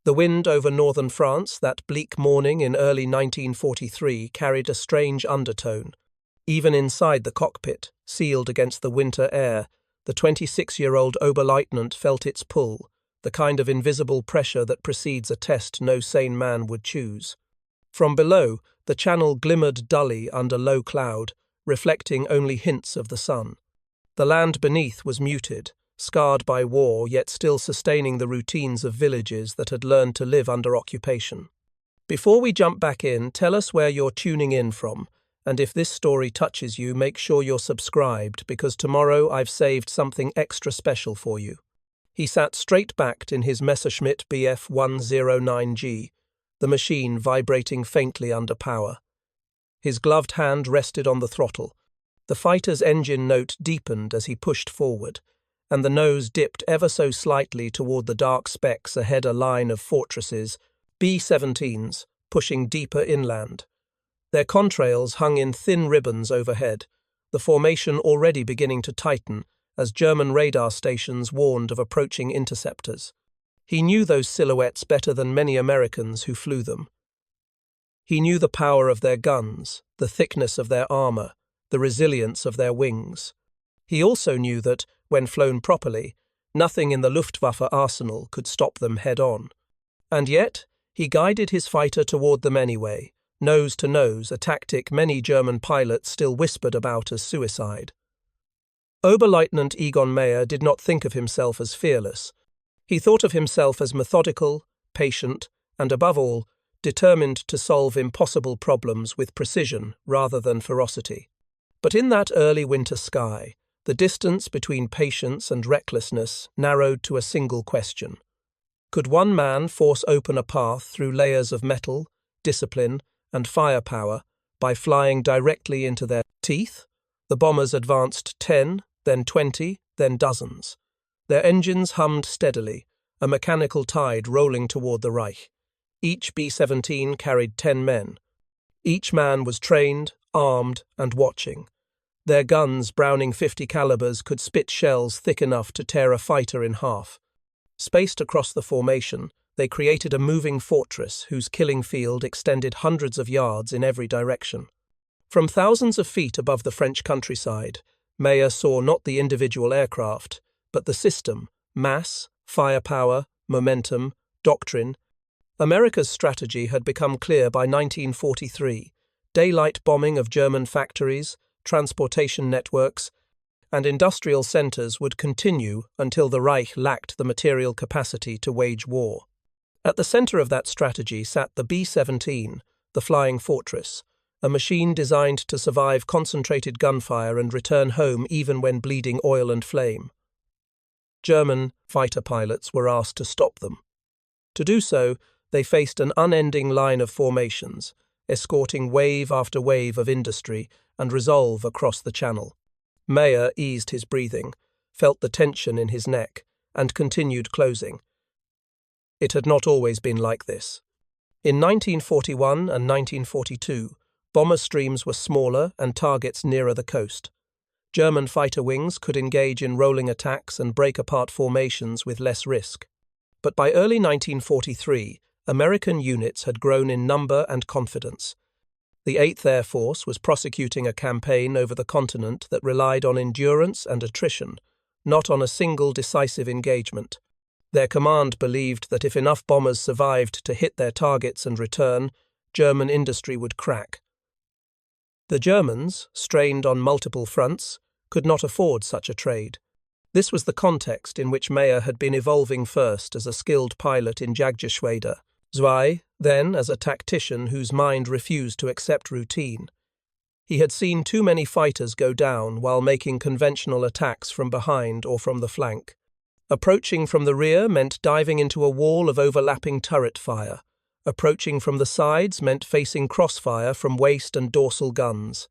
The wind over northern France that bleak morning in early 1943 carried a strange undertone. Even inside the cockpit, sealed against the winter air, the 26-year-old Oberleutnant felt its pull, the kind of invisible pressure that precedes a test no sane man would choose. From below, the channel glimmered dully under low cloud, reflecting only hints of the sun. The land beneath was muted, scarred by war yet still sustaining the routines of villages that had learned to live under occupation. Before we jump back in, tell us where you're tuning in from, and if this story touches you, make sure you're subscribed, because tomorrow I've saved something extra special for you. He sat straight-backed in his Messerschmitt Bf 109G, the machine vibrating faintly under power. His gloved hand rested on the throttle. The fighter's engine note deepened as he pushed forward, and the nose dipped ever so slightly toward the dark specks ahead, a line of fortresses, B-17s, pushing deeper inland. Their contrails hung in thin ribbons overhead, the formation already beginning to tighten as German radar stations warned of approaching interceptors. He knew those silhouettes better than many Americans who flew them. He knew the power of their guns, the thickness of their armor, the resilience of their wings. He also knew that, when flown properly, nothing in the Luftwaffe arsenal could stop them head-on. And yet, he guided his fighter toward them anyway, nose to nose, a tactic many German pilots still whispered about as suicide. Oberleutnant Egon did not think of himself as fearless. He thought of himself as methodical, patient, and above all, determined to solve impossible problems with precision rather than ferocity. But in that early winter sky, the distance between patience and recklessness narrowed to a single question. Could one man force open a path through layers of metal, discipline, and firepower by flying directly into their teeth? The bombers advanced 10, then 20, then dozens. Their engines hummed steadily, a mechanical tide rolling toward the Reich. Each B-17 carried 10 men. Each man was trained, armed, and watching. Their guns, Browning .50 calibers, could spit shells thick enough to tear a fighter in half. Spaced across the formation, they created a moving fortress whose killing field extended hundreds of yards in every direction. From thousands of feet above the French countryside, Meyer saw not the individual aircraft, but the system, mass, firepower, momentum, doctrine. America's strategy had become clear by 1943. Daylight bombing of German factories, transportation networks, and industrial centers would continue until the Reich lacked the material capacity to wage war. At the center of that strategy sat the B-17, the Flying Fortress, a machine designed to survive concentrated gunfire and return home even when bleeding oil and flame. German fighter pilots were asked to stop them. To do so, they faced an unending line of formations, escorting wave after wave of industry and resolve across the channel. Meyer eased his breathing, felt the tension in his neck, and continued closing. It had not always been like this. In 1941 and 1942, bomber streams were smaller and targets nearer the coast. German fighter wings could engage in rolling attacks and break apart formations with less risk. But by early 1943, American units had grown in number and confidence. The 8th Air Force was prosecuting a campaign over the continent that relied on endurance and attrition, not on a single decisive engagement. Their command believed that if enough bombers survived to hit their targets and return, German industry would crack. The Germans, strained on multiple fronts, could not afford such a trade. This was the context in which Meyer had been evolving first as a skilled pilot in Jagdgeschwader, Zwei, then as a tactician whose mind refused to accept routine. He had seen too many fighters go down while making conventional attacks from behind or from the flank. Approaching from the rear meant diving into a wall of overlapping turret fire. Approaching from the sides meant facing crossfire from waist and dorsal guns.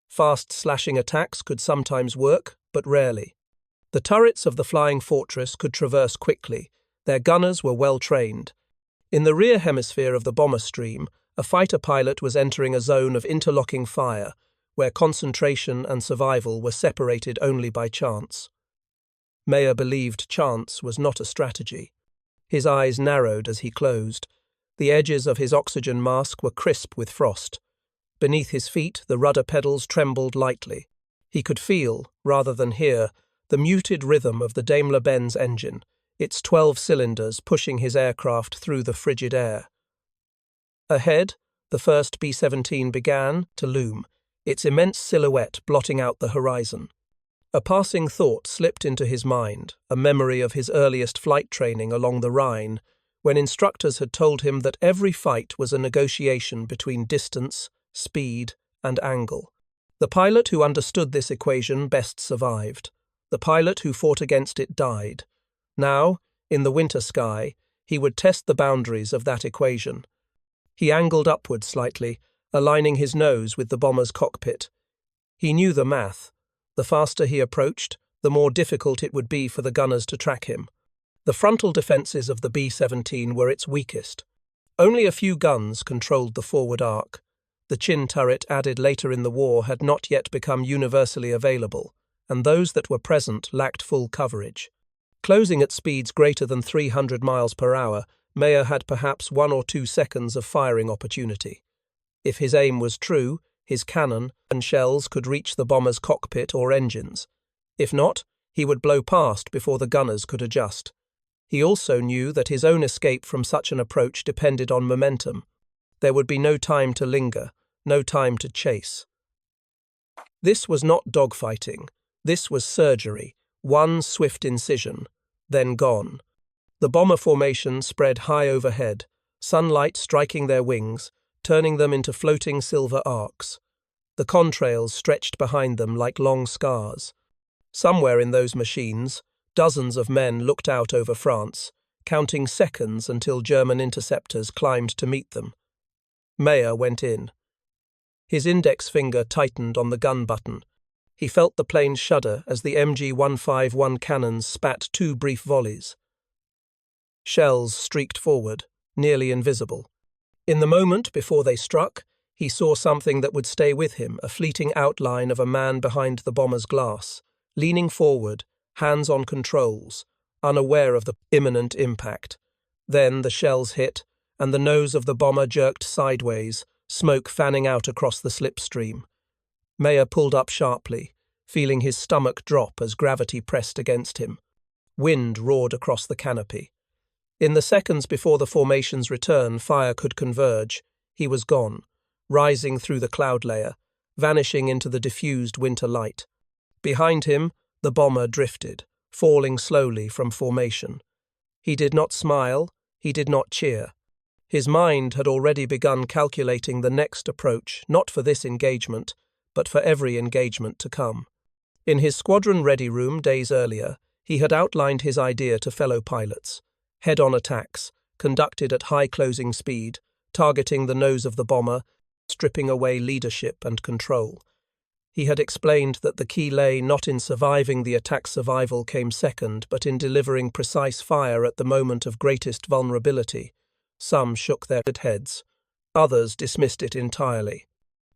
Fast slashing attacks could sometimes work, but rarely. The turrets of the Flying Fortress could traverse quickly. Their gunners were well trained. In the rear hemisphere of the bomber stream, a fighter pilot was entering a zone of interlocking fire, where concentration and survival were separated only by chance. Meyer believed chance was not a strategy. His eyes narrowed as he closed. The edges of his oxygen mask were crisp with frost. Beneath his feet, the rudder pedals trembled lightly. He could feel, rather than hear, the muted rhythm of the Daimler-Benz engine, its 12 cylinders pushing his aircraft through the frigid air. Ahead, the first B-17 began to loom, its immense silhouette blotting out the horizon. A passing thought slipped into his mind, a memory of his earliest flight training along the Rhine, when instructors had told him that every fight was a negotiation between distance, speed, and angle. The pilot who understood this equation best survived. The pilot who fought against it died. Now, in the winter sky, he would test the boundaries of that equation. He angled upward slightly, aligning his nose with the bomber's cockpit. He knew the math. The faster he approached, the more difficult it would be for the gunners to track him. The frontal defences of the B-17 were its weakest. Only a few guns controlled the forward arc. The chin turret added later in the war had not yet become universally available, and those that were present lacked full coverage. Closing at speeds greater than 300 miles per hour, Meyer had perhaps 1 or 2 seconds of firing opportunity. If his aim was true, his cannon and shells could reach the bomber's cockpit or engines. If not, he would blow past before the gunners could adjust. He also knew that his own escape from such an approach depended on momentum. There would be no time to linger, no time to chase. This was not dogfighting. This was surgery, one swift incision, then gone. The bomber formation spread high overhead, sunlight striking their wings, turning them into floating silver arcs. The contrails stretched behind them like long scars. Somewhere in those machines, dozens of men looked out over France, counting seconds until German interceptors climbed to meet them. Meyer went in. His index finger tightened on the gun button. He felt the plane shudder as the MG-151 cannons spat 2 brief volleys. Shells streaked forward, nearly invisible. In the moment before they struck, he saw something that would stay with him, a fleeting outline of a man behind the bomber's glass, leaning forward, hands on controls, unaware of the imminent impact. Then the shells hit, and the nose of the bomber jerked sideways, smoke fanning out across the slipstream. Meyer pulled up sharply, feeling his stomach drop as gravity pressed against him. Wind roared across the canopy. In the seconds before the formation's return fire could converge, he was gone, rising through the cloud layer, vanishing into the diffused winter light. Behind him, the bomber drifted, falling slowly from formation. He did not smile, he did not cheer. His mind had already begun calculating the next approach, not for this engagement, but for every engagement to come. In his squadron ready room days earlier, he had outlined his idea to fellow pilots. Head-on attacks, conducted at high closing speed, targeting the nose of the bomber, stripping away leadership and control. He had explained that the key lay not in surviving the attack. Survival came second, but in delivering precise fire at the moment of greatest vulnerability. Some shook their heads. Others dismissed it entirely.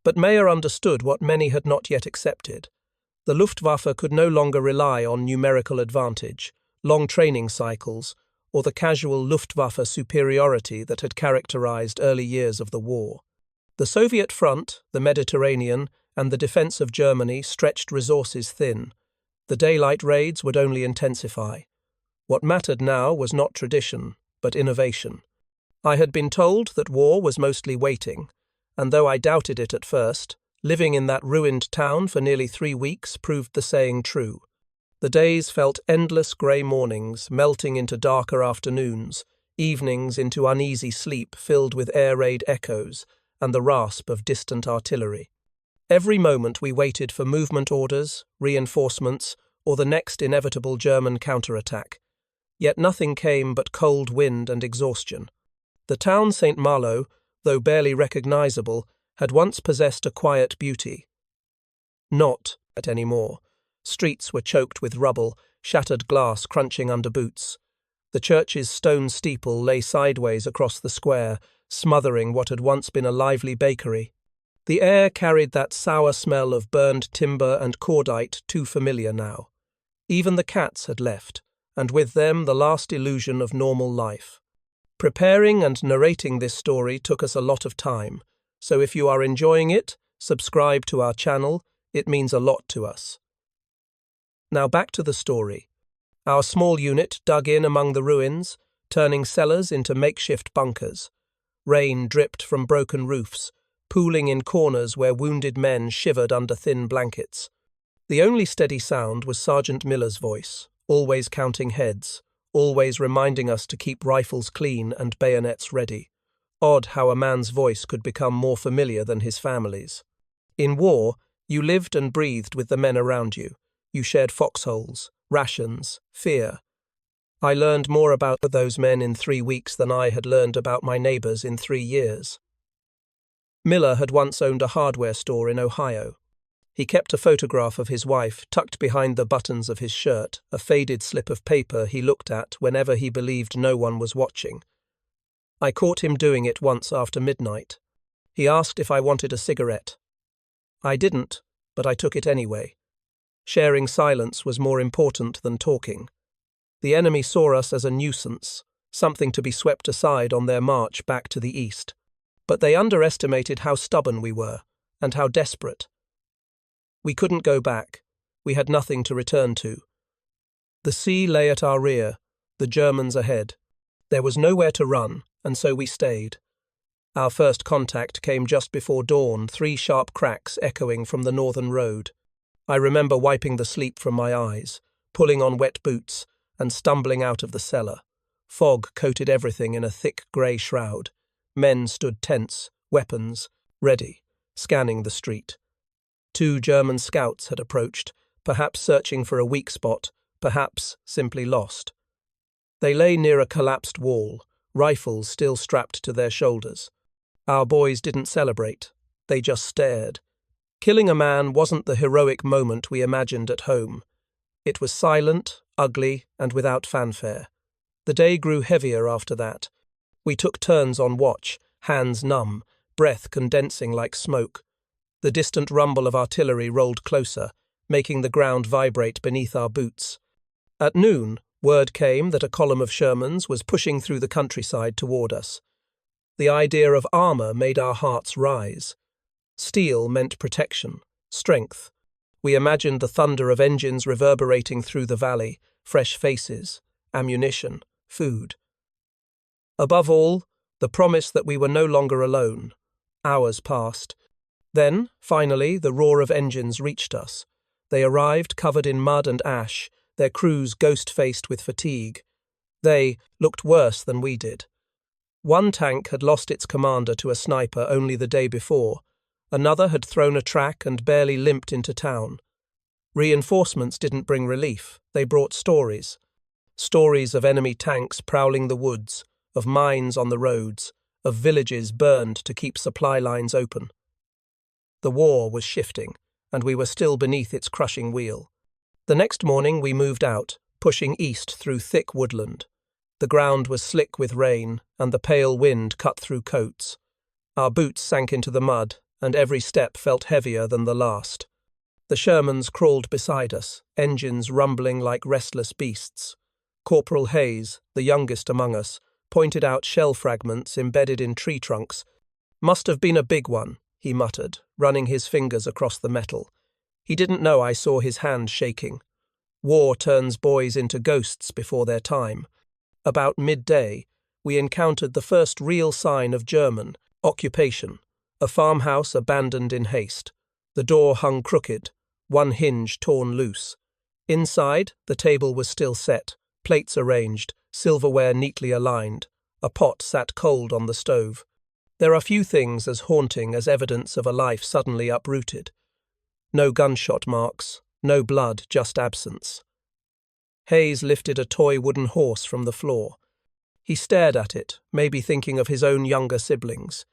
But Meyer understood what many had not yet accepted. The Luftwaffe could no longer rely on numerical advantage, long training cycles, or the casual Luftwaffe superiority that had characterized early years of the war. The Soviet front, the Mediterranean, and the defense of Germany stretched resources thin. The daylight raids would only intensify. What mattered now was not tradition, but innovation. I had been told that war was mostly waiting, and though I doubted it at first, living in that ruined town for nearly 3 weeks proved the saying true. The days felt endless grey mornings melting into darker afternoons, evenings into uneasy sleep filled with air raid echoes and the rasp of distant artillery. Every moment we waited for movement orders, reinforcements, or the next inevitable German counterattack. Yet nothing came but cold wind and exhaustion. The town St. Malo, though barely recognizable, had once possessed a quiet beauty. Not anymore. Streets were choked with rubble, shattered glass crunching under boots. The church's stone steeple lay sideways across the square, smothering what had once been a lively bakery. The air carried that sour smell of burned timber and cordite too familiar now. Even the cats had left, and with them the last illusion of normal life. Preparing and narrating this story took us a lot of time, so if you are enjoying it, subscribe to our channel, it means a lot to us. Now back to the story. Our small unit dug in among the ruins, turning cellars into makeshift bunkers. Rain dripped from broken roofs, pooling in corners where wounded men shivered under thin blankets. The only steady sound was Sergeant Miller's voice, always counting heads, always reminding us to keep rifles clean and bayonets ready. Odd how a man's voice could become more familiar than his family's. In war, you lived and breathed with the men around you. You shared foxholes, rations, fear. I learned more about those men in 3 weeks than I had learned about my neighbors in 3 years. Miller had once owned a hardware store in Ohio. He kept a photograph of his wife tucked behind the buttons of his shirt, a faded slip of paper he looked at whenever he believed no one was watching. I caught him doing it once after midnight. He asked if I wanted a cigarette. I didn't, but I took it anyway. Sharing silence was more important than talking. The enemy saw us as a nuisance, something to be swept aside on their march back to the east. But they underestimated how stubborn we were, and how desperate. We couldn't go back. We had nothing to return to. The sea lay at our rear, the Germans ahead. There was nowhere to run, and so we stayed. Our first contact came just before dawn, 3 sharp cracks echoing from the northern road. I remember wiping the sleep from my eyes, pulling on wet boots, and stumbling out of the cellar. Fog coated everything in a thick grey shroud. Men stood tense, weapons, ready, scanning the street. 2 German scouts had approached, perhaps searching for a weak spot, perhaps simply lost. They lay near a collapsed wall, rifles still strapped to their shoulders. Our boys didn't celebrate, they just stared. Killing a man wasn't the heroic moment we imagined at home. It was silent, ugly, and without fanfare. The day grew heavier after that. We took turns on watch, hands numb, breath condensing like smoke. The distant rumble of artillery rolled closer, making the ground vibrate beneath our boots. At noon, word came that a column of Shermans was pushing through the countryside toward us. The idea of armor made our hearts rise. Steel meant protection, strength. We imagined the thunder of engines reverberating through the valley, fresh faces, ammunition, food. Above all, the promise that we were no longer alone. Hours passed. Then, finally, the roar of engines reached us. They arrived covered in mud and ash, their crews ghost-faced with fatigue. They looked worse than we did. One tank had lost its commander to a sniper only the day before. Another had thrown a track and barely limped into town. Reinforcements didn't bring relief, they brought stories. Stories of enemy tanks prowling the woods, of mines on the roads, of villages burned to keep supply lines open. The war was shifting, and we were still beneath its crushing wheel. The next morning we moved out, pushing east through thick woodland. The ground was slick with rain, and the pale wind cut through coats. Our boots sank into the mud, and every step felt heavier than the last. The Shermans crawled beside us, engines rumbling like restless beasts. Corporal Hayes, the youngest among us, pointed out shell fragments embedded in tree trunks. "Must have been a big one," he muttered, running his fingers across the metal. He didn't know I saw his hand shaking. War turns boys into ghosts before their time. About midday, we encountered the first real sign of German occupation, a farmhouse abandoned in haste. The door hung crooked, one hinge torn loose. Inside, the table was still set, plates arranged, silverware neatly aligned. A pot sat cold on the stove. There are few things as haunting as evidence of a life suddenly uprooted. No gunshot marks, no blood, just absence. Hayes lifted a toy wooden horse from the floor. He stared at it, maybe thinking of his own younger siblings.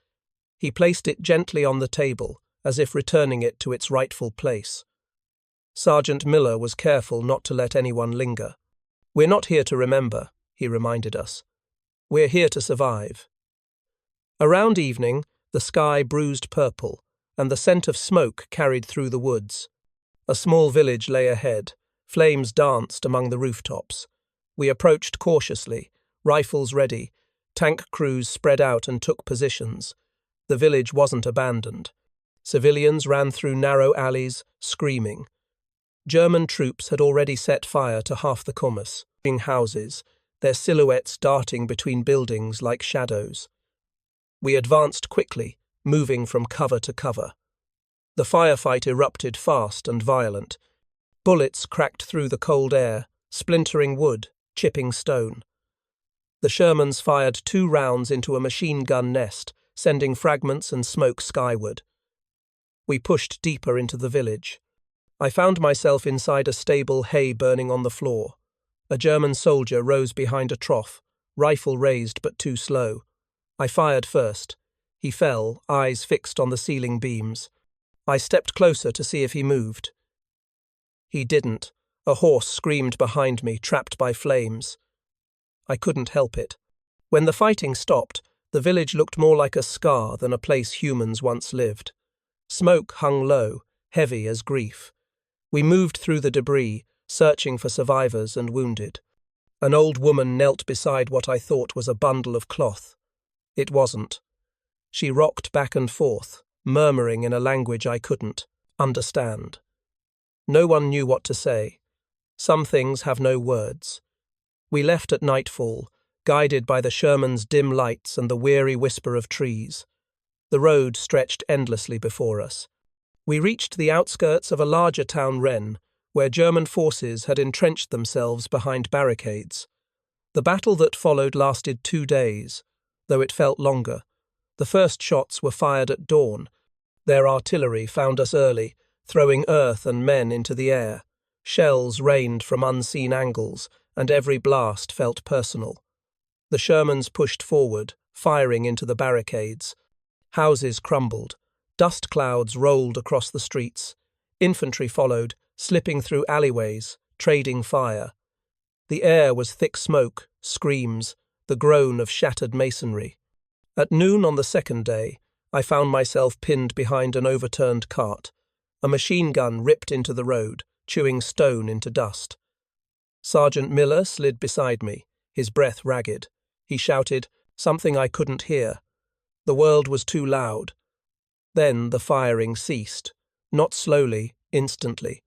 He placed it gently on the table, as if returning it to its rightful place. Sergeant Miller was careful not to let anyone linger. "We're not here to remember," he reminded us. "We're here to survive." Around evening, the sky bruised purple, and the scent of smoke carried through the woods. A small village lay ahead. Flames danced among the rooftops. We approached cautiously, rifles ready, Tank crews spread out and took positions. The village wasn't abandoned. Civilians ran through narrow alleys, screaming. German troops had already set fire to half the Kummes, houses, their silhouettes darting between buildings like shadows. We advanced quickly, moving from cover to cover. The firefight erupted fast and violent. Bullets cracked through the cold air, splintering wood, chipping stone. The Shermans fired 2 rounds into a machine gun nest, sending fragments and smoke skyward. We pushed deeper into the village. I found myself inside a stable, hay burning on the floor. A German soldier rose behind a trough, rifle raised but too slow. I fired first. He fell, eyes fixed on the ceiling beams. I stepped closer to see if he moved. He didn't. A horse screamed behind me, trapped by flames. I couldn't help it. When the fighting stopped, the village looked more like a scar than a place humans once lived. Smoke hung low, heavy as grief. We moved through the debris, searching for survivors and wounded. An old woman knelt beside what I thought was a bundle of cloth. It wasn't. She rocked back and forth, murmuring in a language I couldn't understand. No one knew what to say. Some things have no words. We left at nightfall, guided by the Sherman's dim lights and the weary whisper of trees. The road stretched endlessly before us. We reached the outskirts of a larger town, Rennes, where German forces had entrenched themselves behind barricades. The battle that followed lasted 2 days, though it felt longer. The first shots were fired at dawn. Their artillery found us early, throwing earth and men into the air. Shells rained from unseen angles, and every blast felt personal. The Shermans pushed forward, firing into the barricades. Houses crumbled. Dust clouds rolled across the streets. Infantry followed, slipping through alleyways, trading fire. The air was thick smoke, screams, the groan of shattered masonry. At noon on the second day, I found myself pinned behind an overturned cart. A machine gun ripped into the road, chewing stone into dust. Sergeant Miller slid beside me, his breath ragged. He shouted, something I couldn't hear. The world was too loud. Then the firing ceased, not slowly, instantly.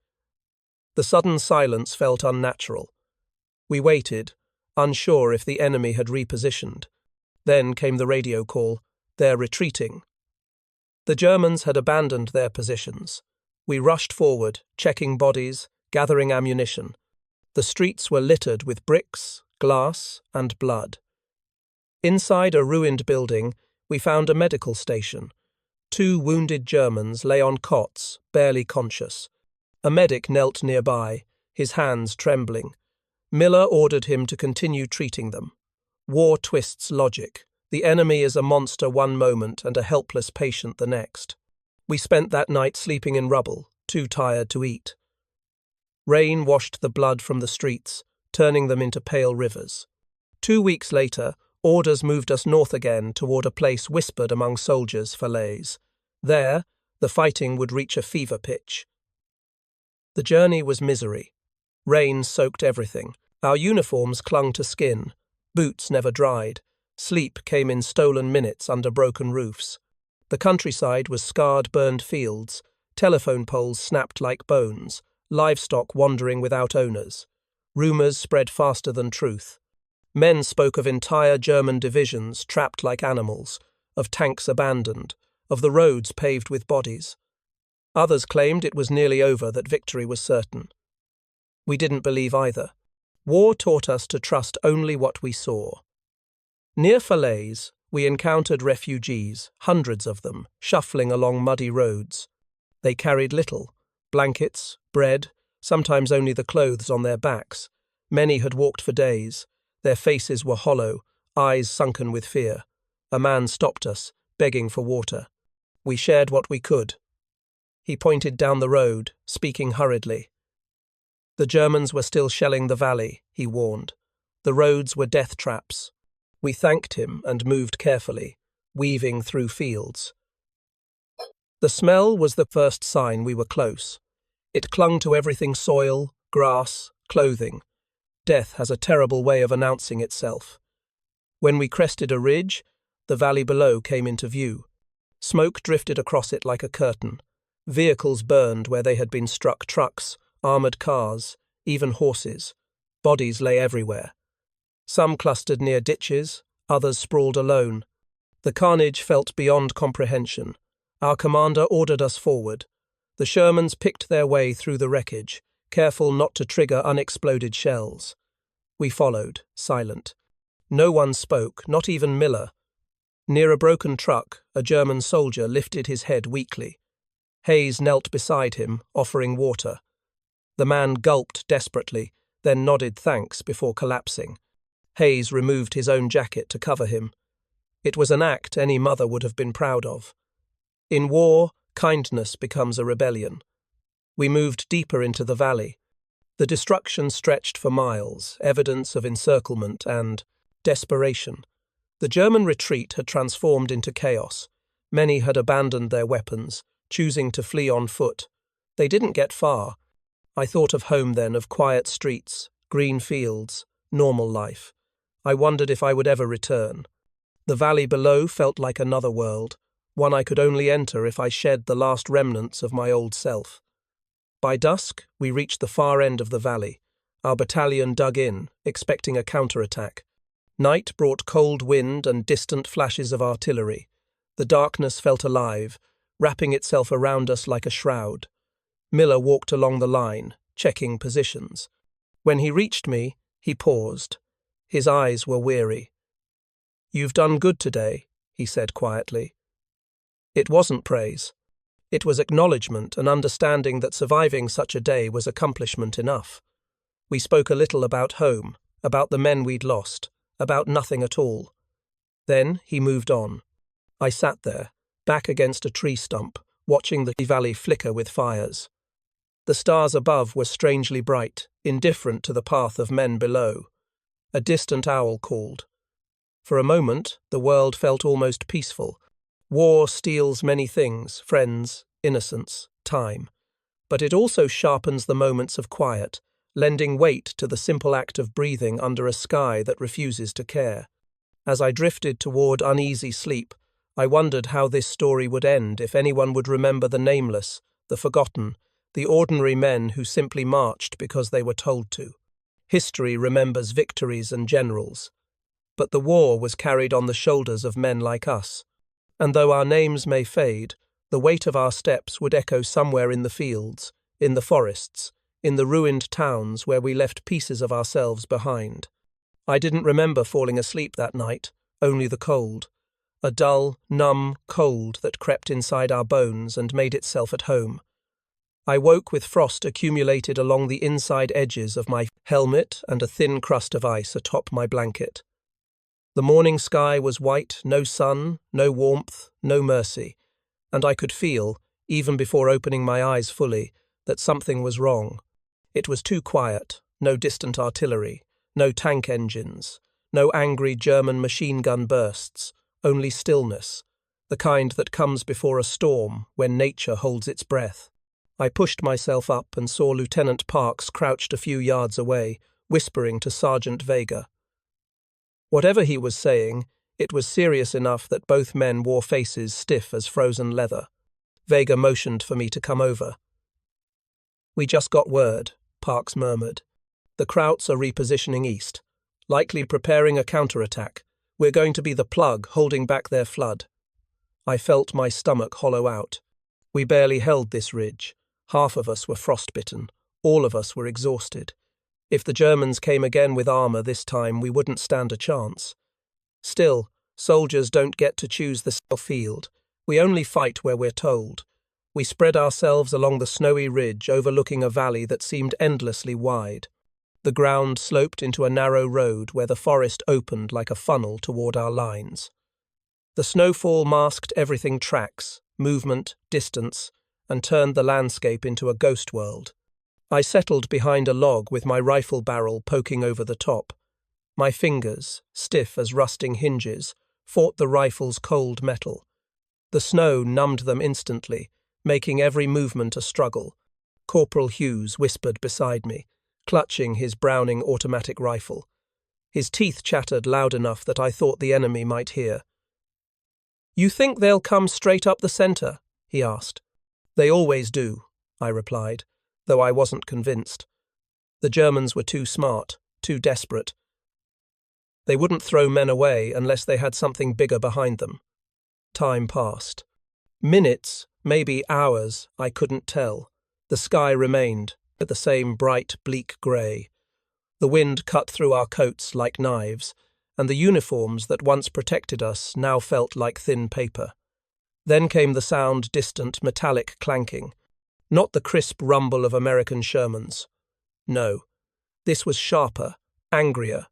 The sudden silence felt unnatural. We waited, unsure if the enemy had repositioned. Then came the radio call, "They're retreating." The Germans had abandoned their positions. We rushed forward, checking bodies, gathering ammunition. The streets were littered with bricks, glass, and blood. Inside a ruined building, we found a medical station. 2 wounded Germans lay on cots, barely conscious. A medic knelt nearby, his hands trembling. Miller ordered him to continue treating them. War twists logic. The enemy is a monster one moment and a helpless patient the next. We spent that night sleeping in rubble, too tired to eat. Rain washed the blood from the streets, turning them into pale rivers. 2 weeks later, orders moved us north again toward a place whispered among soldiers, Falaise. There, the fighting would reach a fever pitch. The journey was misery. Rain soaked everything. Our uniforms clung to skin. Boots never dried. Sleep came in stolen minutes under broken roofs. The countryside was scarred, burned fields. Telephone poles snapped like bones. Livestock wandering without owners. Rumours spread faster than truth. Men spoke of entire German divisions trapped like animals, of tanks abandoned, of the roads paved with bodies. Others claimed it was nearly over, that victory was certain. We didn't believe either. War taught us to trust only what we saw. Near Falaise, we encountered refugees, hundreds of them, shuffling along muddy roads. They carried little: blankets, bread, sometimes only the clothes on their backs. Many had walked for days. Their faces were hollow, eyes sunken with fear. A man stopped us, begging for water. We shared what we could. He pointed down the road, speaking hurriedly. The Germans were still shelling the valley, he warned. The roads were death traps. We thanked him and moved carefully, weaving through fields. The smell was the first sign we were close. It clung to everything: soil, grass, clothing. Death has a terrible way of announcing itself. When we crested a ridge, the valley below came into view. Smoke drifted across it like a curtain. Vehicles burned where they had been struck, trucks, armoured cars, even horses. Bodies lay everywhere. Some clustered near ditches, others sprawled alone. The carnage felt beyond comprehension. Our commander ordered us forward. The Shermans picked their way through the wreckage, careful not to trigger unexploded shells. We followed, silent. No one spoke, not even Miller. Near a broken truck, a German soldier lifted his head weakly. Hayes knelt beside him, offering water. The man gulped desperately, then nodded thanks before collapsing. Hayes removed his own jacket to cover him. It was an act any mother would have been proud of. In war, kindness becomes a rebellion. We moved deeper into the valley. The destruction stretched for miles, evidence of encirclement and desperation. The German retreat had transformed into chaos. Many had abandoned their weapons, choosing to flee on foot. They didn't get far. I thought of home then, of quiet streets, green fields, normal life. I wondered if I would ever return. The valley below felt like another world, one I could only enter if I shed the last remnants of my old self. By dusk, we reached the far end of the valley. Our battalion dug in, expecting a counterattack. Night brought cold wind and distant flashes of artillery. The darkness felt alive, wrapping itself around us like a shroud. Miller walked along the line, checking positions. When he reached me, he paused. His eyes were weary. "You've done good today," he said quietly. It wasn't praise. It was acknowledgement and understanding that surviving such a day was accomplishment enough. We spoke a little about home, about the men we'd lost, about nothing at all. Then he moved on. I sat there, back against a tree stump, watching the valley flicker with fires. The stars above were strangely bright, indifferent to the path of men below. A distant owl called. For a moment, the world felt almost peaceful. War steals many things, friends, innocence, time. But it also sharpens the moments of quiet, lending weight to the simple act of breathing under a sky that refuses to care. As I drifted toward uneasy sleep, I wondered how this story would end, if anyone would remember the nameless, the forgotten, the ordinary men who simply marched because they were told to. History remembers victories and generals. But the war was carried on the shoulders of men like us. And though our names may fade, the weight of our steps would echo somewhere in the fields, in the forests, in the ruined towns where we left pieces of ourselves behind. I didn't remember falling asleep that night, only the cold. A dull, numb cold that crept inside our bones and made itself at home. I woke with frost accumulated along the inside edges of my helmet and a thin crust of ice atop my blanket. The morning sky was white, no sun, no warmth, no mercy, and I could feel, even before opening my eyes fully, that something was wrong. It was too quiet, no distant artillery, no tank engines, no angry German machine gun bursts, only stillness, the kind that comes before a storm when nature holds its breath. I pushed myself up and saw Lieutenant Parks crouched a few yards away, whispering to Sergeant Vega. Whatever he was saying, it was serious enough that both men wore faces stiff as frozen leather. Vega motioned for me to come over. "We just got word," Parks murmured. "The Krauts are repositioning east, likely preparing a counterattack. We're going to be the plug holding back their flood." I felt my stomach hollow out. We barely held this ridge. Half of us were frostbitten. All of us were exhausted. If the Germans came again with armour this time, we wouldn't stand a chance. Still, soldiers don't get to choose the field. We only fight where we're told. We spread ourselves along the snowy ridge overlooking a valley that seemed endlessly wide. The ground sloped into a narrow road where the forest opened like a funnel toward our lines. The snowfall masked everything: tracks, movement, distance, and turned the landscape into a ghost world. I settled behind a log with my rifle barrel poking over the top. My fingers, stiff as rusting hinges, fought the rifle's cold metal. The snow numbed them instantly, making every movement a struggle. Corporal Hughes whispered beside me, clutching his Browning automatic rifle. His teeth chattered loud enough that I thought the enemy might hear. "You think they'll come straight up the centre?" he asked. "They always do," I replied, though I wasn't convinced. The Germans were too smart, too desperate. They wouldn't throw men away unless they had something bigger behind them. Time passed. Minutes, maybe hours, I couldn't tell. The sky remained, the same bright, bleak grey. The wind cut through our coats like knives, and the uniforms that once protected us now felt like thin paper. Then came the sound, distant, metallic clanking. Not the crisp rumble of American Shermans. No, this was sharper, angrier.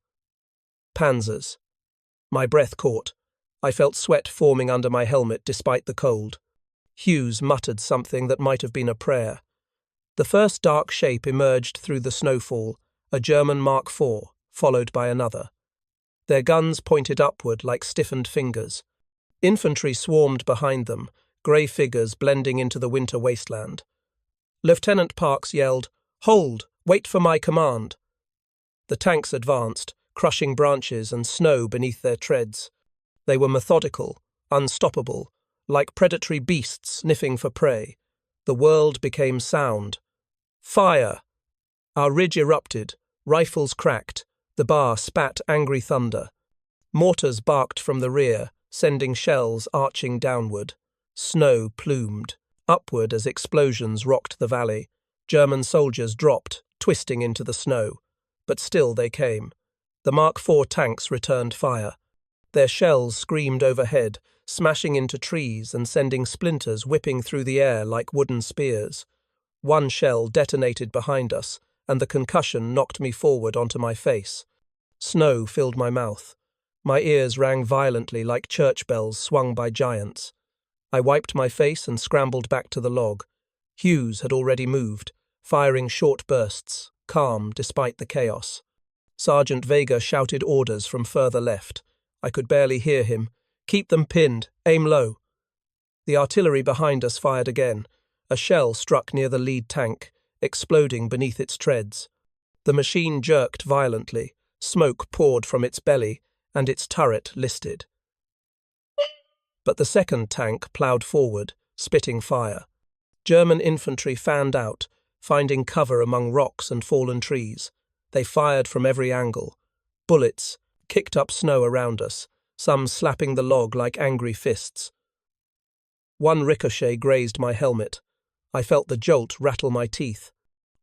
Panzers. My breath caught. I felt sweat forming under my helmet despite the cold. Hughes muttered something that might have been a prayer. The first dark shape emerged through the snowfall, a German Mark IV, followed by another. Their guns pointed upward like stiffened fingers. Infantry swarmed behind them, grey figures blending into the winter wasteland. Lieutenant Parks yelled, "Hold! Wait for my command!" The tanks advanced, crushing branches and snow beneath their treads. They were methodical, unstoppable, like predatory beasts sniffing for prey. The world became sound. Fire! Our ridge erupted, rifles cracked, the bar spat angry thunder. Mortars barked from the rear, sending shells arching downward. Snow plumed, upward as explosions rocked the valley. German soldiers dropped, twisting into the snow. But still they came. The Mark IV tanks returned fire. Their shells screamed overhead, smashing into trees and sending splinters whipping through the air like wooden spears. One shell detonated behind us, and the concussion knocked me forward onto my face. Snow filled my mouth. My ears rang violently like church bells swung by giants. I wiped my face and scrambled back to the log. Hughes had already moved, firing short bursts, calm despite the chaos. Sergeant Vega shouted orders from further left. I could barely hear him. "Keep them pinned. Aim low." The artillery behind us fired again. A shell struck near the lead tank, exploding beneath its treads. The machine jerked violently. Smoke poured from its belly, and its turret listed. But the second tank ploughed forward, spitting fire. German infantry fanned out, finding cover among rocks and fallen trees. They fired from every angle. Bullets kicked up snow around us, some slapping the log like angry fists. One ricochet grazed my helmet. I felt the jolt rattle my teeth.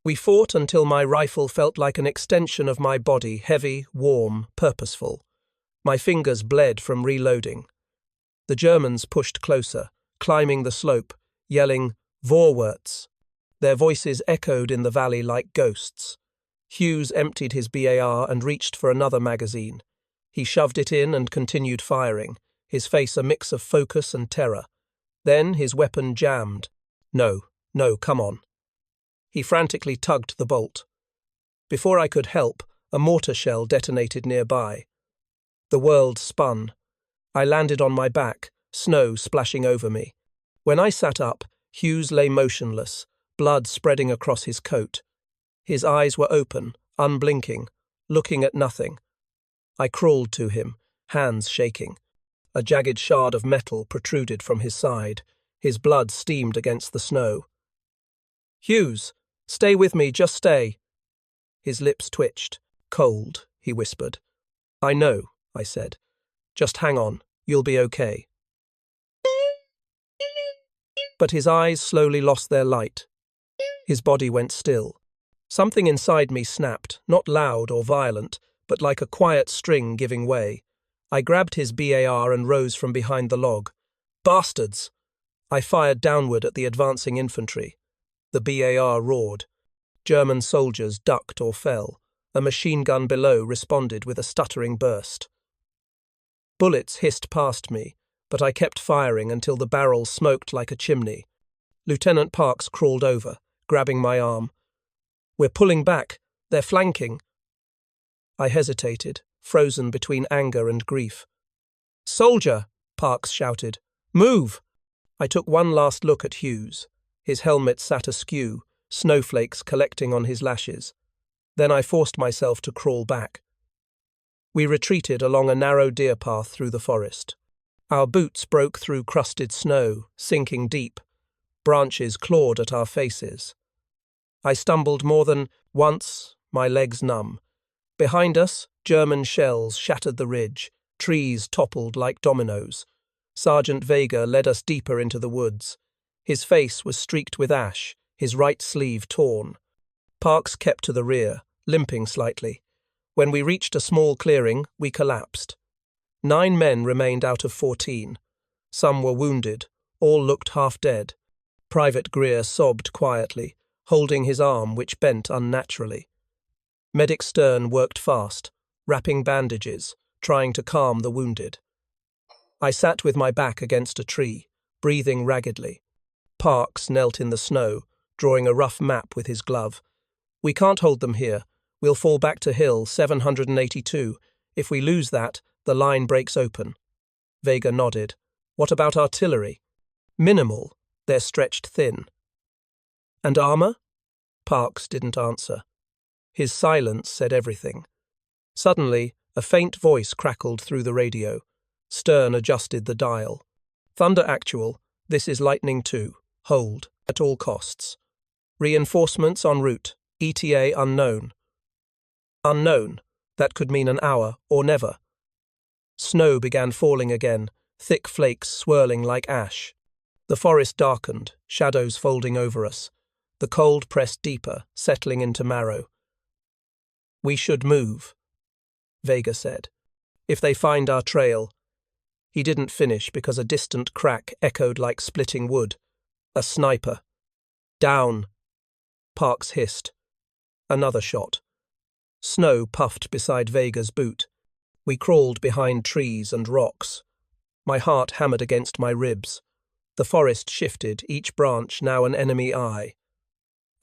We fought until my rifle felt like an extension of my body, heavy, warm, purposeful. My fingers bled from reloading. The Germans pushed closer, climbing the slope, yelling, "Vorwärts!" Their voices echoed in the valley like ghosts. Hughes emptied his BAR and reached for another magazine. He shoved it in and continued firing, his face a mix of focus and terror. Then his weapon jammed. No, come on. He frantically tugged the bolt. Before I could help, a mortar shell detonated nearby. The world spun. I landed on my back, snow splashing over me. When I sat up, Hughes lay motionless, blood spreading across his coat. His eyes were open, unblinking, looking at nothing. I crawled to him, hands shaking. A jagged shard of metal protruded from his side. His blood steamed against the snow. "Hughes, stay with me, just stay." His lips twitched. "Cold," he whispered. "I know," I said. "Just hang on, you'll be okay." But his eyes slowly lost their light. His body went still. Something inside me snapped, not loud or violent, but like a quiet string giving way. I grabbed his BAR and rose from behind the log. "Bastards!" I fired downward at the advancing infantry. The BAR roared. German soldiers ducked or fell. A machine gun below responded with a stuttering burst. Bullets hissed past me, but I kept firing until the barrel smoked like a chimney. Lieutenant Parks crawled over, grabbing my arm. "We're pulling back. They're flanking." I hesitated, frozen between anger and grief. "Soldier!" Parks shouted. "Move!" I took one last look at Hughes. His helmet sat askew, snowflakes collecting on his lashes. Then I forced myself to crawl back. We retreated along a narrow deer path through the forest. Our boots broke through crusted snow, sinking deep. Branches clawed at our faces. I stumbled more than once, my legs numb. Behind us, German shells shattered the ridge. Trees toppled like dominoes. Sergeant Vega led us deeper into the woods. His face was streaked with ash, his right sleeve torn. Parks kept to the rear, limping slightly. When we reached a small clearing, we collapsed. 9 men remained out of 14. Some were wounded, all looked half dead. Private Greer sobbed quietly, holding his arm which bent unnaturally. Medic Stern worked fast, wrapping bandages, trying to calm the wounded. I sat with my back against a tree, breathing raggedly. Parks knelt in the snow, drawing a rough map with his glove. "We can't hold them here. We'll fall back to Hill 782. If we lose that, the line breaks open." Vega nodded. "What about artillery?" "Minimal. They're stretched thin." "And armor?" Parks didn't answer. His silence said everything. Suddenly, a faint voice crackled through the radio. Stern adjusted the dial. "Thunder Actual, this is Lightning 2. Hold, at all costs. Reinforcements en route. ETA unknown." Unknown. That could mean an hour or never. Snow began falling again, thick flakes swirling like ash. The forest darkened, shadows folding over us. The cold pressed deeper, settling into marrow. "We should move," Vega said. "If they find our trail." He didn't finish because a distant crack echoed like splitting wood. A sniper. "Down," Parks hissed. Another shot. Snow puffed beside Vega's boot. We crawled behind trees and rocks. My heart hammered against my ribs. The forest shifted, each branch now an enemy eye.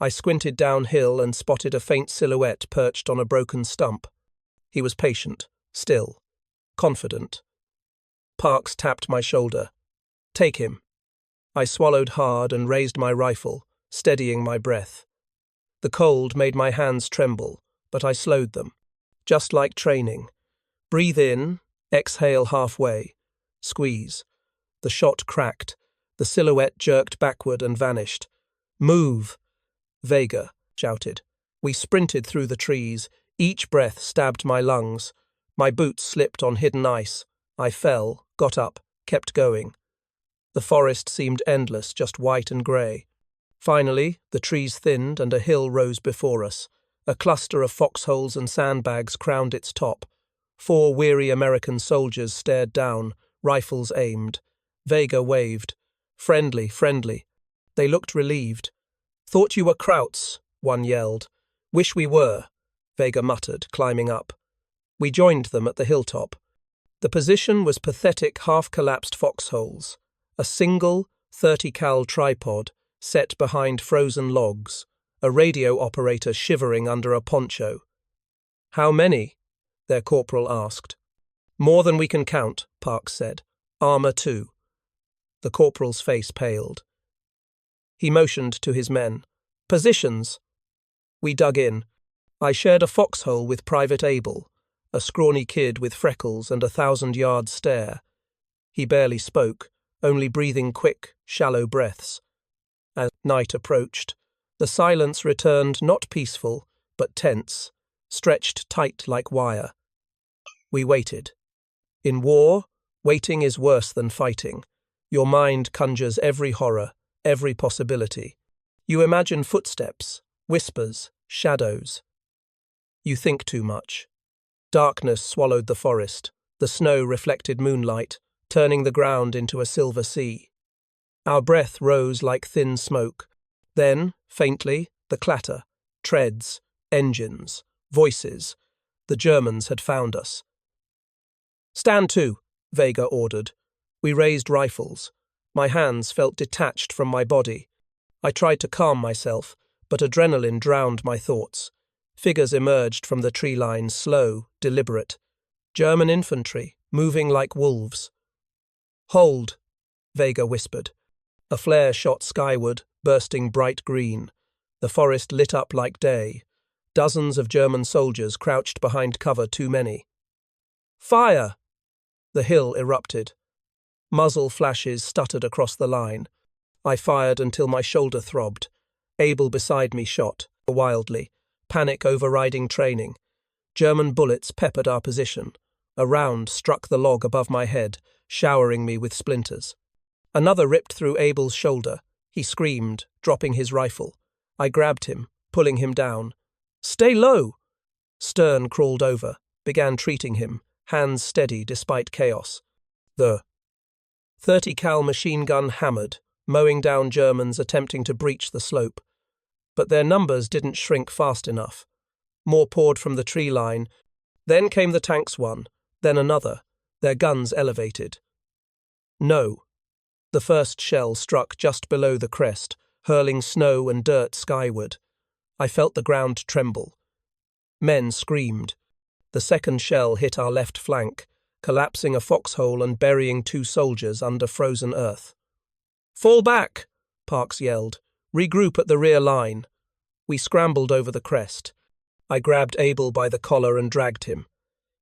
I squinted downhill and spotted a faint silhouette perched on a broken stump. He was patient, still, confident. Parks tapped my shoulder. "Take him." I swallowed hard and raised my rifle, steadying my breath. The cold made my hands tremble, but I slowed them. Just like training. Breathe in, exhale halfway. Squeeze. The shot cracked. The silhouette jerked backward and vanished. "Move!" Vega shouted. We sprinted through the trees. Each breath stabbed my lungs. My boots slipped on hidden ice. I fell, got up, kept going. The forest seemed endless, just white and grey. Finally, the trees thinned and a hill rose before us. A cluster of foxholes and sandbags crowned its top. 4 weary American soldiers stared down, rifles aimed. Vega waved. "Friendly, friendly." They looked relieved. "Thought you were Krauts," one yelled. "Wish we were," Vega muttered, climbing up. We joined them at the hilltop. The position was pathetic half-collapsed foxholes. A single 30-cal tripod set behind frozen logs, a radio operator shivering under a poncho. "How many?" their corporal asked. "More than we can count," Parks said. "Armor too." The corporal's face paled. He motioned to his men. "Positions!" We dug in. I shared a foxhole with Private Abel, a scrawny kid with freckles and a 1,000-yard stare. He barely spoke, only breathing quick, shallow breaths. As night approached, the silence returned not peaceful, but tense, stretched tight like wire. We waited. In war, waiting is worse than fighting. Your mind conjures every horror, every possibility. You imagine footsteps, whispers, shadows. You think too much. Darkness swallowed the forest. The snow reflected moonlight, turning the ground into a silver sea. Our breath rose like thin smoke. Then, faintly, the clatter. Treads, engines, voices. The Germans had found us. "Stand to," Vega ordered. We raised rifles. My hands felt detached from my body. I tried to calm myself, but adrenaline drowned my thoughts. Figures emerged from the tree line, slow, deliberate. German infantry, moving like wolves. "Hold," Vega whispered. A flare shot skyward, bursting bright green. The forest lit up like day. Dozens of German soldiers crouched behind cover too many. Fire! The hill erupted. Muzzle flashes stuttered across the line. I fired until my shoulder throbbed. Abel beside me shot, wildly, panic overriding training. German bullets peppered our position. A round struck the log above my head, showering me with splinters. Another ripped through Abel's shoulder. He screamed, dropping his rifle. I grabbed him, pulling him down. "Stay low!" Stern crawled over, began treating him, hands steady despite chaos. The 30 cal machine gun hammered, mowing down Germans attempting to breach the slope. But their numbers didn't shrink fast enough. More poured from the tree line. Then came the tanks one, then another, their guns elevated. No. The first shell struck just below the crest, hurling snow and dirt skyward. I felt the ground tremble. Men screamed. The second shell hit our left flank, collapsing a foxhole and burying 2 soldiers under frozen earth. "Fall back!" Parks yelled. "Regroup at the rear line." We scrambled over the crest. I grabbed Abel by the collar and dragged him.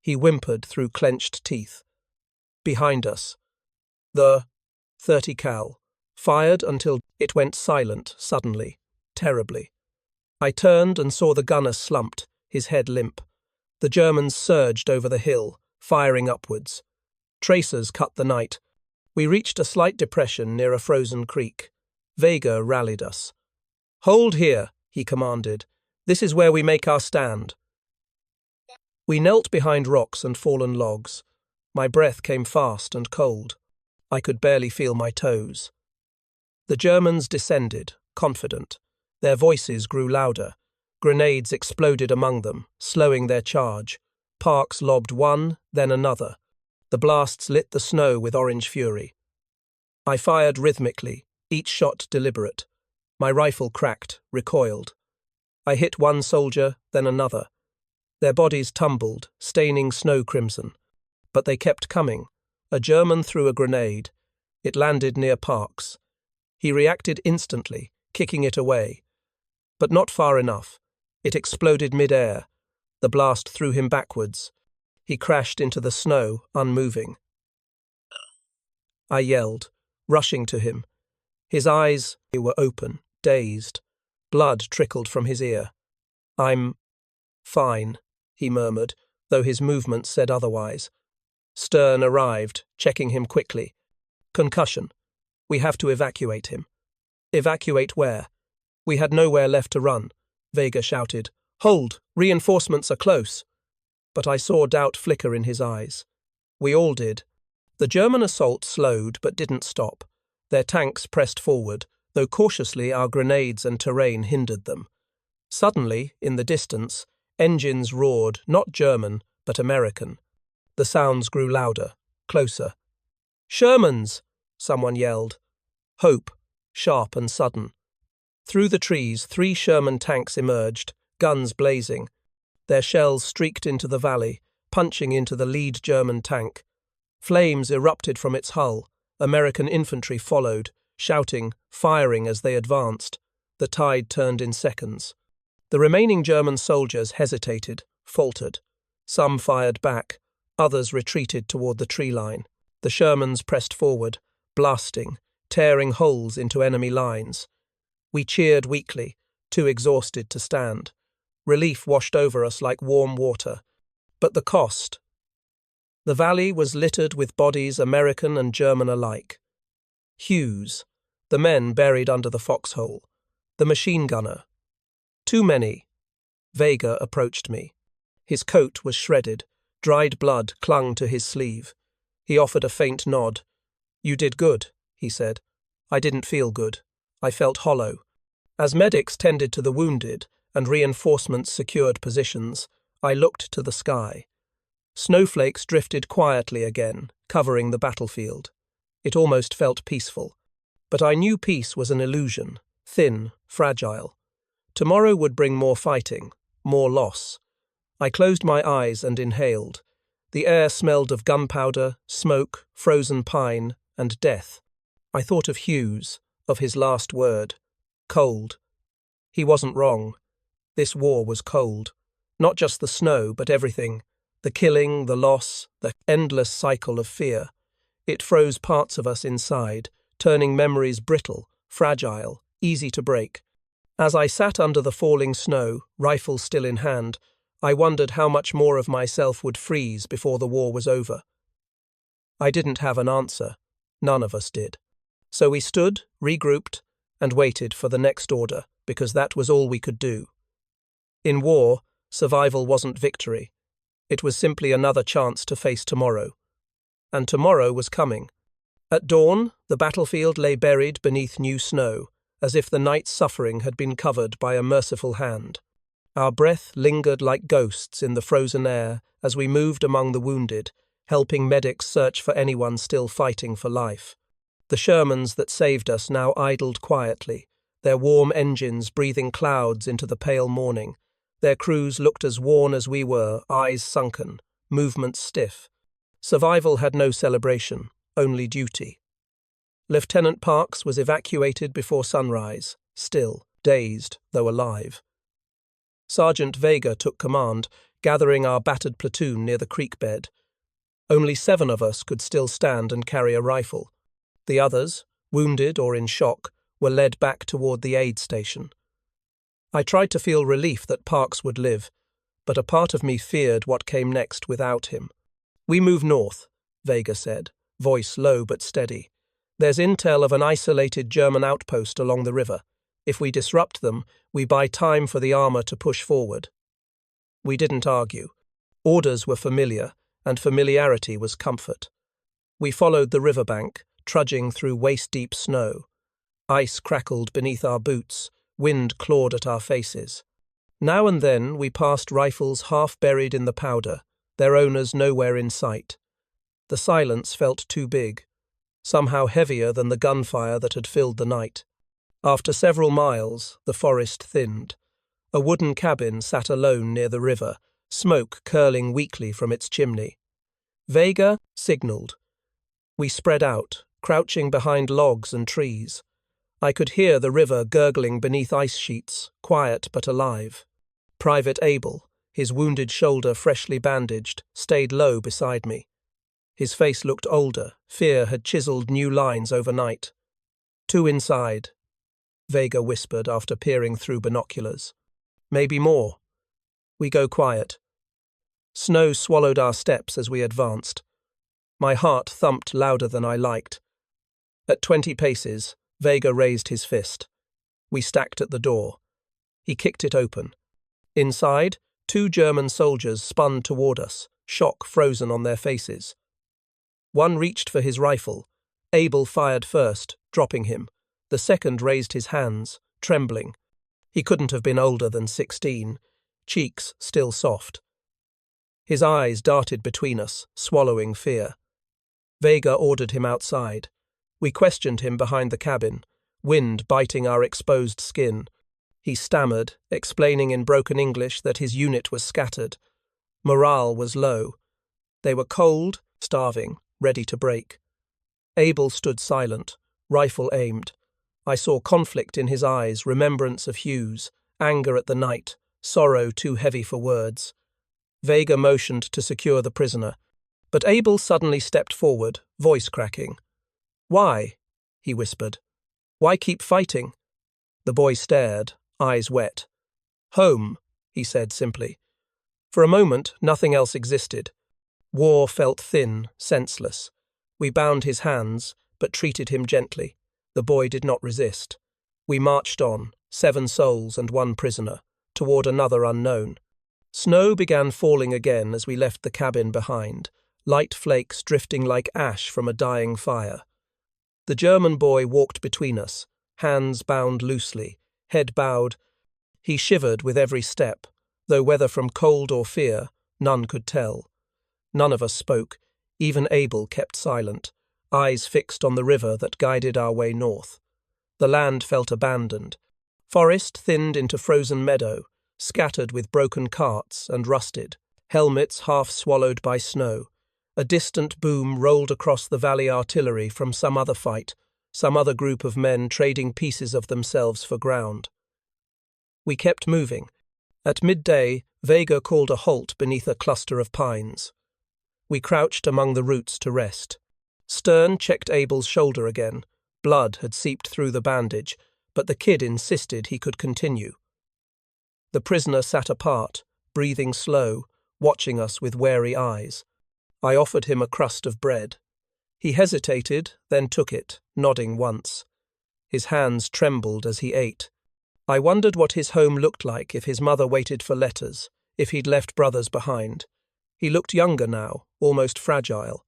He whimpered through clenched teeth. Behind us. The 30 cal fired until it went silent suddenly, terribly. I turned and saw the gunner slumped, his head limp. The Germans surged over the hill, firing upwards. Tracers cut the night. We reached a slight depression near a frozen creek. Vega rallied us. "Hold here," he commanded. "This is where we make our stand." We knelt behind rocks and fallen logs. My breath came fast and cold. I could barely feel my toes. The Germans descended, confident. Their voices grew louder. Grenades exploded among them, slowing their charge. Parks lobbed one, then another. The blasts lit the snow with orange fury. I fired rhythmically, each shot deliberate. My rifle cracked, recoiled. I hit one soldier, then another. Their bodies tumbled, staining snow crimson. But they kept coming. A German threw a grenade. It landed near Parks. He reacted instantly, kicking it away. But not far enough. It exploded mid-air. The blast threw him backwards. He crashed into the snow, unmoving. I yelled, rushing to him. His eyes were open, dazed. Blood trickled from his ear. "I'm fine," he murmured, though his movements said otherwise. Stern arrived, checking him quickly. "Concussion. We have to evacuate him." "Evacuate where?" "We had nowhere left to run," Vega shouted. "Hold! Reinforcements are close." But I saw doubt flicker in his eyes. We all did. The German assault slowed but didn't stop. Their tanks pressed forward, though cautiously our grenades and terrain hindered them. Suddenly, in the distance, engines roared, not German, but American. The sounds grew louder, closer. "Shermans!" someone yelled. Hope, sharp and sudden. Through the trees, 3 Sherman tanks emerged, guns blazing. Their shells streaked into the valley, punching into the lead German tank. Flames erupted from its hull. American infantry followed, shouting, firing as they advanced. The tide turned in seconds. The remaining German soldiers hesitated, faltered. Some fired back, others retreated toward the tree line. The Shermans pressed forward, blasting, tearing holes into enemy lines. We cheered weakly, too exhausted to stand. Relief washed over us like warm water. But the cost. The valley was littered with bodies, American and German alike. Hughes, the men buried under the foxhole, the machine gunner. Too many. Vega approached me. His coat was shredded. Dried blood clung to his sleeve. He offered a faint nod. "You did good," he said. I didn't feel good. I felt hollow. As medics tended to the wounded and reinforcements secured positions, I looked to the sky. Snowflakes drifted quietly again, covering the battlefield. It almost felt peaceful. But I knew peace was an illusion, thin, fragile. Tomorrow would bring more fighting, more loss. I closed my eyes and inhaled. The air smelled of gunpowder, smoke, frozen pine, and death. I thought of Hughes, of his last word. Cold. He wasn't wrong. This war was cold. Not just the snow, but everything. The killing, the loss, the endless cycle of fear. It froze parts of us inside, turning memories brittle, fragile, easy to break. As I sat under the falling snow, rifle still in hand, I wondered how much more of myself would freeze before the war was over. I didn't have an answer. None of us did. So we stood, regrouped, and waited for the next order, because that was all we could do. In war, survival wasn't victory. It was simply another chance to face tomorrow. And tomorrow was coming. At dawn, the battlefield lay buried beneath new snow, as if the night's suffering had been covered by a merciful hand. Our breath lingered like ghosts in the frozen air as we moved among the wounded, helping medics search for anyone still fighting for life. The Shermans that saved us now idled quietly, their warm engines breathing clouds into the pale morning. Their crews looked as worn as we were, eyes sunken, movements stiff. Survival had no celebration, only duty. Lieutenant Parks was evacuated before sunrise, still, dazed, though alive. Sergeant Vega took command, gathering our battered platoon near the creek bed. Only 7 of us could still stand and carry a rifle. The others, wounded or in shock, were led back toward the aid station. I tried to feel relief that Parks would live, but a part of me feared what came next without him. "We move north," Vega said, voice low but steady. "There's intel of an isolated German outpost along the river. If we disrupt them, we buy time for the armor to push forward." We didn't argue. Orders were familiar, and familiarity was comfort. We followed the riverbank, trudging through waist-deep snow. Ice crackled beneath our boots, wind clawed at our faces. Now and then we passed rifles half buried in the powder, their owners nowhere in sight. The silence felt too big, somehow heavier than the gunfire that had filled the night. After several miles, the forest thinned. A wooden cabin sat alone near the river, smoke curling weakly from its chimney. Vega signalled. We spread out, crouching behind logs and trees. I could hear the river gurgling beneath ice sheets, quiet but alive. Private Abel, his wounded shoulder freshly bandaged, stayed low beside me. His face looked older, fear had chiseled new lines overnight. "2 inside," Vega whispered after peering through binoculars. "Maybe more." We go quiet. Snow swallowed our steps as we advanced. My heart thumped louder than I liked. At 20 paces, Vega raised his fist. We stacked at the door. He kicked it open. Inside, 2 German soldiers spun toward us, shock frozen on their faces. One reached for his rifle. Abel fired first, dropping him. The second raised his hands, trembling. He couldn't have been older than 16, cheeks still soft. His eyes darted between us, swallowing fear. Vega ordered him outside. We questioned him behind the cabin, wind biting our exposed skin. He stammered, explaining in broken English that his unit was scattered. Morale was low. They were cold, starving, ready to break. Abel stood silent, rifle aimed. I saw conflict in his eyes, remembrance of Hughes, anger at the night, sorrow too heavy for words. Vega motioned to secure the prisoner, but Abel suddenly stepped forward, voice cracking. "Why?" he whispered. "Why keep fighting?" The boy stared, eyes wet. "Home," he said simply. For a moment, nothing else existed. War felt thin, senseless. We bound his hands, but treated him gently. The boy did not resist. We marched on, 7 souls and 1 prisoner, toward another unknown. Snow began falling again as we left the cabin behind, light flakes drifting like ash from a dying fire. The German boy walked between us, hands bound loosely, head bowed. He shivered with every step, though whether from cold or fear, none could tell. None of us spoke, even Abel kept silent, eyes fixed on the river that guided our way north. The land felt abandoned. Forest thinned into frozen meadow, scattered with broken carts and rusted, helmets half swallowed by snow. A distant boom rolled across the valley artillery from some other fight, some other group of men trading pieces of themselves for ground. We kept moving. At midday, Vega called a halt beneath a cluster of pines. We crouched among the roots to rest. Stern checked Abel's shoulder again. Blood had seeped through the bandage, but the kid insisted he could continue. The prisoner sat apart, breathing slow, watching us with wary eyes. I offered him a crust of bread. He hesitated, then took it, nodding once. His hands trembled as he ate. I wondered what his home looked like if his mother waited for letters, if he'd left brothers behind. He looked younger now, almost fragile.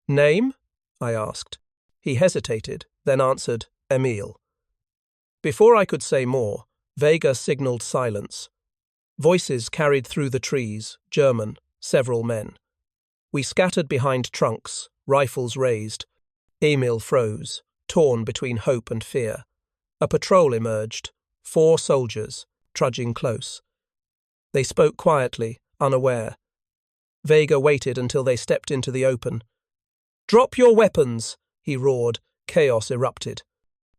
"Name?" I asked. He hesitated, then answered, "Emil." Before I could say more, Vega signalled silence. Voices carried through the trees, German, several men. We scattered behind trunks, rifles raised. Emil froze, torn between hope and fear. A patrol emerged, 4 soldiers, trudging close. They spoke quietly, unaware. Vega waited until they stepped into the open. "Drop your weapons!" he roared. Chaos erupted.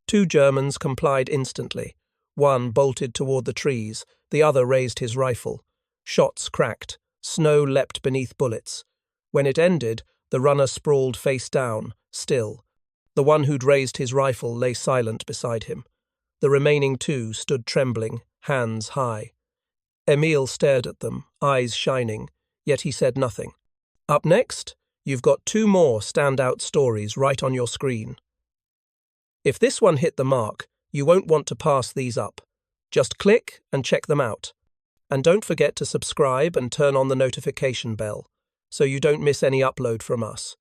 2 Germans complied instantly. One bolted toward the trees, the other raised his rifle. Shots cracked, snow leapt beneath bullets. When it ended, the runner sprawled face down, still. The one who'd raised his rifle lay silent beside him. The remaining 2 stood trembling, hands high. Emil stared at them, eyes shining, yet he said nothing. "Up next, you've got 2 more standout stories right on your screen. If this one hit the mark, you won't want to pass these up. Just click and check them out. And don't forget to subscribe and turn on the notification bell, so you don't miss any upload from us.